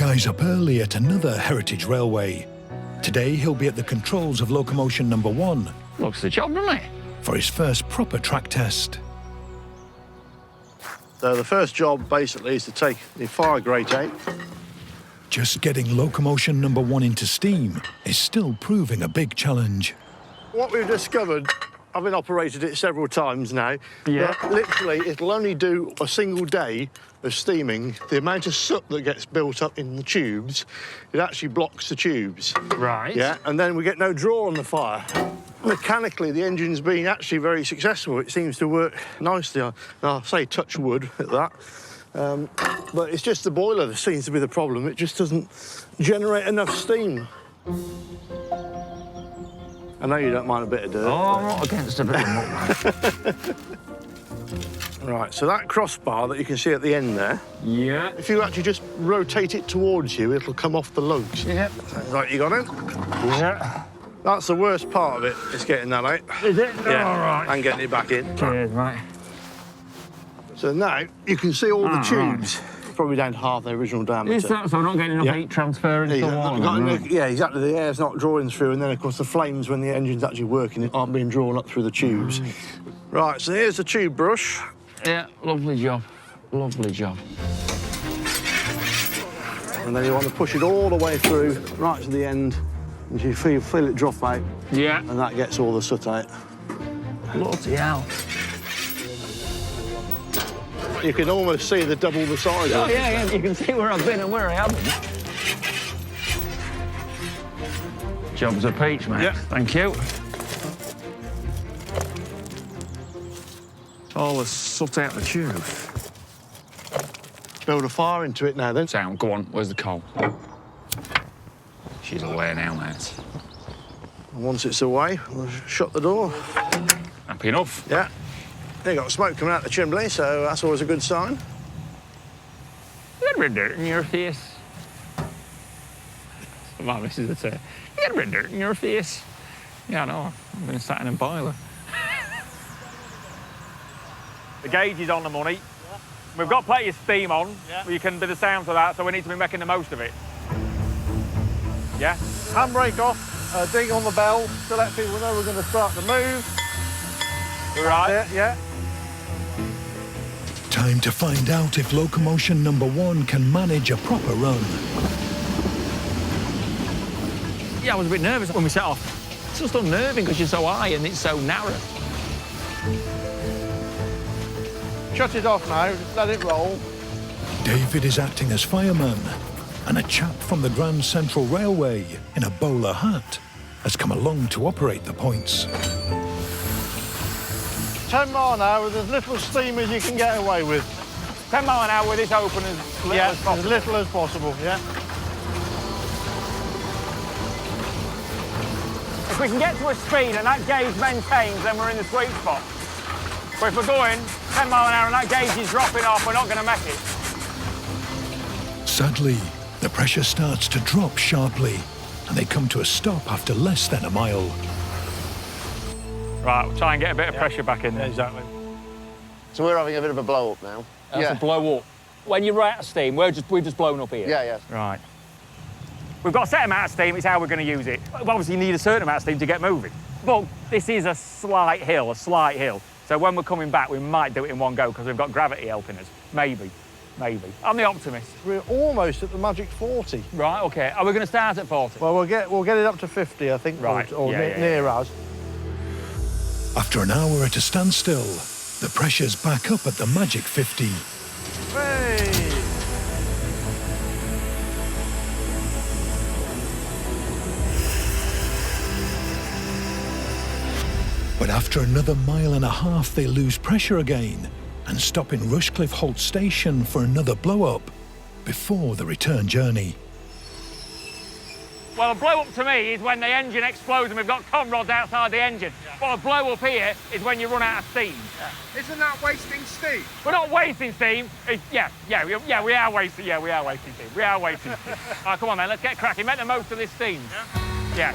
guy's up early at another heritage railway. Today he'll be at the controls of Locomotion No.1 Looks the job, doesn't it? for his first proper track test. So the first job basically is to take the fire grate out. Just getting Locomotion No.1 into steam is still proving a big challenge. What we've discovered, I've been operated it several times now, Yeah. but literally it'll only do a single day of steaming. The amount of soot that gets built up in the tubes, it actually blocks the tubes. Right. Yeah, and then we get no draw on the fire. Mechanically, the engine's been actually very successful. It seems to work nicely. I'll say touch wood at that. But it's just the boiler that seems to be the problem. It just doesn't generate enough steam. I know you don't mind a bit of dirt. Oh, I'm not against a bit of muck. Right, so that crossbar that you can see at the end there, Yeah. if you actually just rotate it towards you, it'll come off the lugs. Yeah. Right, you got it? Yeah. That's the worst part of it, is getting that out. Is it? Yeah, All right. and getting it back in. Cheers, mate. So now you can see all the tubes, probably down to half their original diameter. Is that so we're not getting enough heat transfer into the wall? Yeah, exactly. The air's not drawing through, and then, of course, the flames, when the engine's actually working, aren't being drawn up through the tubes. Right, so here's the tube brush. Yeah, lovely job. Lovely job. And then you want to push it all the way through, right to the end, and you feel it drop out, Yeah. and that gets all the soot out. Bloody hell. You can almost see the double the size. Oh, yeah, you can see where I've been and where I haven't. Job's a peach, mate. Yeah. Thank you. All the soot out the tube. Build a fire into it now, then. Sound, go on, where's the coal? She's away now, mate. And once it's away, we'll shut the door. Happy enough? Yeah. You got smoke coming out the chimney, so that's always a good sign. You got a bit of dirt in your face. My missus would say, you got a bit of dirt in your face. Yeah, I know. I've been sat in a boiler. The gauge is on the money. Yeah. We've got plenty of steam on. Yeah. You can do the sounds of that, so we need to be making the most of it. Yeah? Handbrake off, ding on the bell to let people know we're going to start to move. Right. Yeah. Time to find out if Locomotion No.1 can manage a proper run. Yeah, I was a bit nervous when we set off. It's just unnerving because you're so high and it's so narrow. Shut it off now, just let it roll. David is acting as fireman, and a chap from the Grand Central Railway in a bowler hat has come along to operate the points. 10 mile an hour with as little steam as you can get away with. 10 mile an hour with this open as little as possible. As little as possible, yeah. If we can get to a speed and that gauge maintains, then we're in the sweet spot. But if we're going 10 mile an hour and that gauge is dropping off, we're not going to make it. Sadly, the pressure starts to drop sharply, and they come to a stop after less than a mile. Right, we'll try and get a bit of pressure back in there. Exactly. So we're having a bit of a blow up now. That's a blow up. When you're out of steam, we've just blown up here. Yeah. Right. We've got a set amount of steam, it's how we're going to use it. Obviously, you need a certain amount of steam to get moving. But this is a slight hill. So when we're coming back, we might do it in one go because we've got gravity helping us. Maybe. I'm the optimist. We're almost at the magic 40. Right, OK. Are we going to start at 40? Well, we'll get it up to 50, I think, right. or near us. After an hour at a standstill, the pressure's back up at the magic 50. Hey! But after another mile and a half, they lose pressure again and stop in Rushcliffe Holt Station for another blow-up before the return journey. Well, a blow-up to me is when the engine explodes and we've got conrods outside the engine. Yeah. Well, a blow-up here is when you run out of steam. Yeah. Isn't that wasting steam? We're not wasting steam. We are wasting. Yeah, we are wasting steam. We are wasting steam. All right, come on, then, let's get cracking. Make the most of this steam. Yeah.